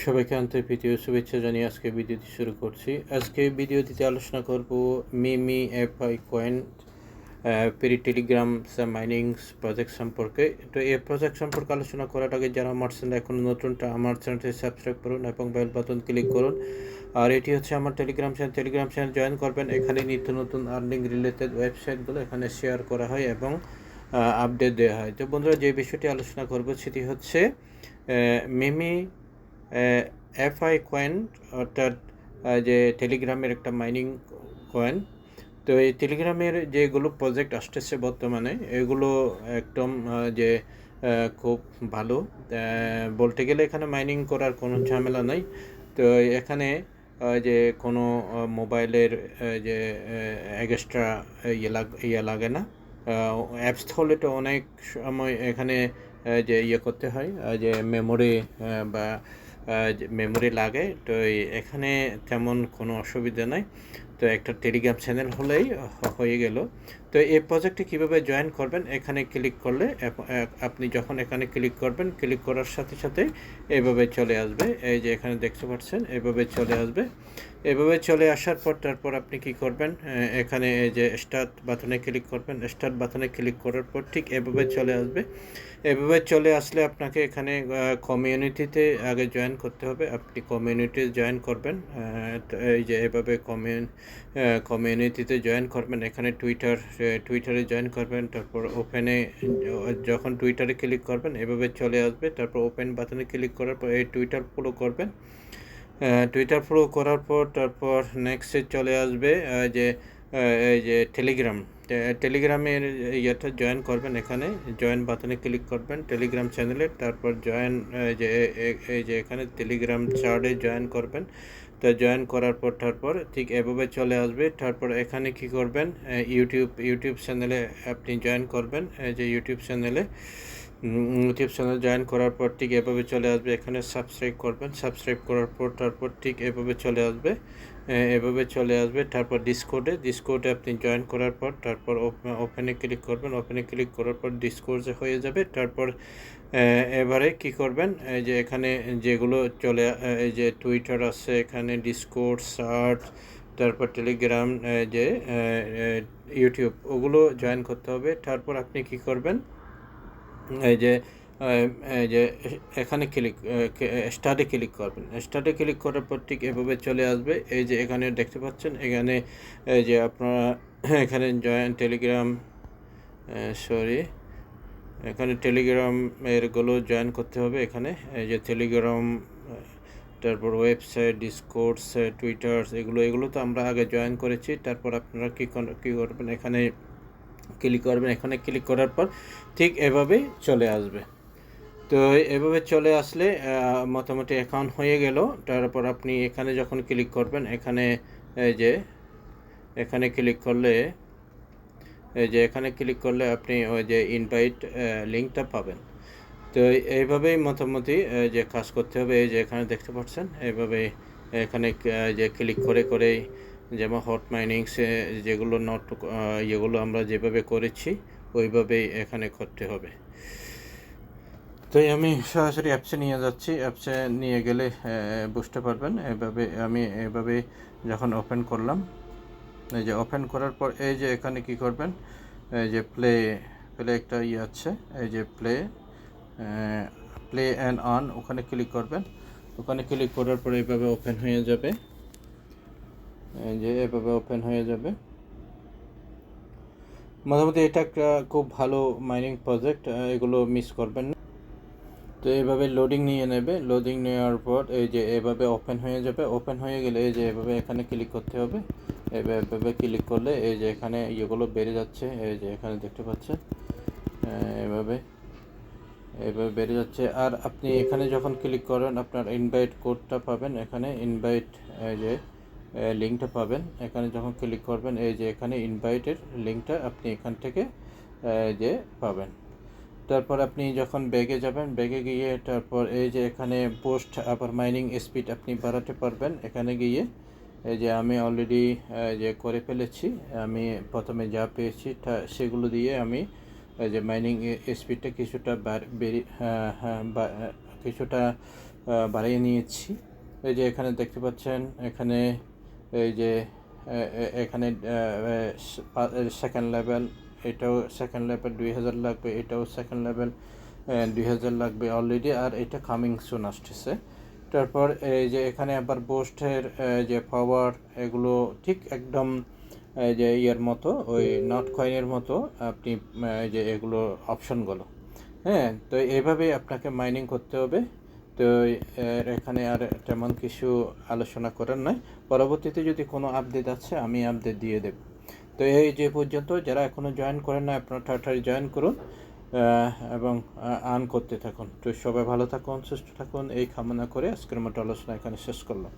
সবাইকে আন্তরিক প্রীতীয় শুভেচ্ছা জানিয়ে আজকে ভিডিওটি শুরু করছি। আজকে ভিডিওটিতে আলোচনা করব মেমি-এফআই কয়েন টেলিগ্রাম মাইনিংস প্রজেক্ট সম্পর্কে। তো এই প্রজেক্ট সম্পর্কে আলোচনা করার আগে যারা আমার চ্যানেল এখন নতুনটা আমার চ্যানেলটি সাবস্ক্রাইব করুন এবং বেল বাটন ক্লিক করুন। আর এটি হচ্ছে আমার টেলিগ্রাম চ্যানেল জয়েন করবেন। এখানে নিত্য নতুন আর্নিং রিলেটেড ওয়েবসাইটগুলো এখানে শেয়ার করা হয় এবং আপডেট দেওয়া হয়। তো বন্ধুরা, যে বিষয়টি আলোচনা করব সেটি হচ্ছে মেমি এফআই কয়েন, অর্থাৎ যে টেলিগ্রামের একটা মাইনিং কয়েন। তো এই টেলিগ্রামের যেগুলো প্রজেক্ট আসতেছে বর্তমানে, এগুলো একদম যে খুব ভালো বলতে গেলে। এখানে মাইনিং করার কোনো ঝামেলা নাই। তো এখানে যে কোনো মোবাইলের যে এক্সট্রা ইয়ে লাগে না। অ্যাপস হলে তো অনেক সময় এখানে যে করতে হয়, যে মেমোরি লাগে। তো এখানে তেমন কোনো অসুবিধা নাই। তো একটা টেলিগ্রাম চ্যানেল হলেই হয়ে গেল। তো এই প্রজেক্টে কীভাবে জয়েন করবেন, এখানে ক্লিক করলে আপনি যখন এখানে ক্লিক করবেন, ক্লিক করার সাথে সাথে এভাবে চলে আসবে। এই যে এখানে দেখতে পাচ্ছেন, এভাবে চলে আসবে। এভাবে চলে আসার পর তারপর আপনি কি করবেন, এখানে এই যে স্টার্ট বাটনে ক্লিক করবেন। স্টার্ট বাটনে ক্লিক করার পর ঠিক এভাবে চলে আসবে। এভাবে চলে আসলে আপনাকে এখানে কমিউনিটিতে আগে জয়েন করতে হবে। আপনি কমিউনিটি জয়েন করবেন। এই যে এভাবে কমিউনিটিতে জয়েন করবেন। এখানে টুইটারে জয়েন করবেন। তারপর ওপেনে যখন টুইটারে ক্লিক করবেন এভাবে চলে আসবে। তারপর ওপেন বাটনে ক্লিক করার পর এই টুইটার ফলো করবেন। টুইটার ফলো করার পর তারপর নেক্সটে চলে আসবে যে এই যে টেলিগ্রামের ইয়েটা জয়েন করবেন। এখানে জয়েন বাটনে ক্লিক করবেন টেলিগ্রাম চ্যানেলে। তারপর জয়েন যে এই যে এখানে টেলিগ্রাম চ্যাটে জয়েন করবেন। তো জয়েন করার পর তারপর ঠিক এভাবে চলে আসবে। তারপর এখানে কি করবেন, ইউটিউব চ্যানেলে আপনি জয়েন করবেন। এই যে ইউটিউব চ্যানেল জয়েন করার পর ঠিক এভাবে চলে আসবে। এখানে সাবস্ক্রাইব করবেন। সাবস্ক্রাইব করার পর তারপর ঠিক এভাবে চলে আসবে। তারপর ডিসকর্ডে আপনি জয়েন করার পর তারপর ওপেনে ক্লিক করবেন। ওপেনে ক্লিক করার পর ডিসকর্ডে হয়ে যাবে। তারপর এবারে কি করবেন, এই যে এখানে যেগুলো এই যে টুইটার আছে, এখানে ডিসকর্ড, সার্চ, তারপর টেলিগ্রাম, যে ইউটিউব, ওগুলো জয়েন করতে হবে। তারপর আপনি কি করবেন, এই যে এখানে স্টার্টে ক্লিক করবেন। স্টার্টে ক্লিক করার পর ঠিক এভাবে চলে আসবে। এই যে এখানে দেখতে পাচ্ছেন, এখানে এই যে আপনারা এখানে এখানে টেলিগ্রামেরগুলো জয়েন করতে হবে। এখানে এই যে টেলিগ্রাম, তারপর ওয়েবসাইট, ডিসকর্ডস, টুইটার, এগুলো তো আমরা আগে জয়েন করেছি। তারপর আপনারা কী করবেন, এখানে ক্লিক করবেন। এখানে ক্লিক করার পর ঠিক এভাবেই চলে আসবে। তো এভাবে চলে আসলে মোটামুটি অ্যাকাউন্ট হয়ে গেল। তারপর আপনি এখানে যখন ক্লিক করবেন, এখানে এই যে এখানে ক্লিক করলে আপনি ওই যে ইনভাইট লিঙ্কটা পাবেন। তো এইভাবেই মোটামুটি যে কাজ করতে হবে। এই যে এখানে দেখতে পাচ্ছেন, এইভাবে এখানে যে ক্লিক করেই যেমন হট মাইনিংসে যেগুলো এগুলো আমরা যেভাবে করেছি ওইভাবেই এখানে করতে হবে। তো আমি সরাসরি অ্যাপসে নিয়ে যাচ্ছি। অ্যাপসে নিয়ে গেলে বুঝতে পারবেন। আমি এভাবে যখন ওপেন করলাম, এই যে ওপেন করার পর এই যে এখানে কি করবেন, এই যে প্লে একটা আছে, এই যে প্লে অ্যান্ড অন, ওখানে ক্লিক করবেন। ওখানে ক্লিক করার পর এইভাবে ওপেন হয়ে যাবে। এই যে এভাবে ওপেন হয়ে যাবে। মোটামুটি এটা একটা খুব ভালো মাইনিং প্রজেক্ট, এগুলো মিস করবেন না। তো এইভাবে লোডিং নিয়ে নেবে। লোডিং নেওয়ার পর এই যে এভাবে ওপেন হয়ে যাবে। ওপেন হয়ে গেলে এই যে এভাবে এখানে ক্লিক করতে হবে। এভাবে ক্লিক করলে এই যে এখানে ইয়েগুলো বেড়ে যাচ্ছে। এই যে এখানে দেখতে পাচ্ছেন, এভাবে বেড়ে যাচ্ছে। আর আপনি এখানে যখন ক্লিক করেন আপনার ইনভাইট কোডটা পাবেন। এখানে ইনভাইট যে লিঙ্কটা পাবেন। এখানে যখন ক্লিক করবেন, এই যে এখানে ইনভাইটের লিঙ্কটা আপনি এখান থেকে যে পাবেন। তারপর আপনি যখন ব্যাগে যাবেন, ব্যাগে গিয়ে তারপর এই যে এখানে পোস্ট আবার মাইনিং স্পিড আপনি বাড়াতে পারবেন। এখানে গিয়ে এই যে আমি অলরেডি যে করে ফেলেছি, আমি প্রথমে যা পেয়েছি সেগুলো দিয়ে আমি এই যে মাইনিং স্পিডটা কিছুটা কিছুটা বাড়িয়ে নিয়েছি। এই যে এখানে দেখতে পাচ্ছেন, এখানে এই যে এখানে সেকেন্ড লেভেল, এটাও সেকেন্ড লেভেল 2000 লাগবে, এটাও সেকেন্ড লেভেল 2000 লাগবে অলরেডি, আর এটা কামিং সুন আসতেছে। তারপর এই যে এখানে আবার বোস্টের যে পাওয়ার, এগুলো ঠিক একদম এই যে ইয়ের মতো, ওই নট কয়েনের মতো আপনি এই যে এগুলো অপশনগুলো, হ্যাঁ। তো এইভাবেই আপনাকে মাইনিং করতে হবে। তো এখানে আর তেমন কিছু আলোচনা করার নাই। পরবর্তীতে যদি কোনো আপডেট আছে আমি আপডেট দিয়ে দেব। তো এই যে পর্যন্ত, যারা এখনও জয়েন করেন না আপনারা তাড়াতাড়ি জয়েন করুন এবং আর্ন করতে থাকুন। তো সবাই ভালো থাকুন, সুস্থ থাকুন, এই কামনা করে আজকের মতো আলোচনা এখানে শেষ করলাম।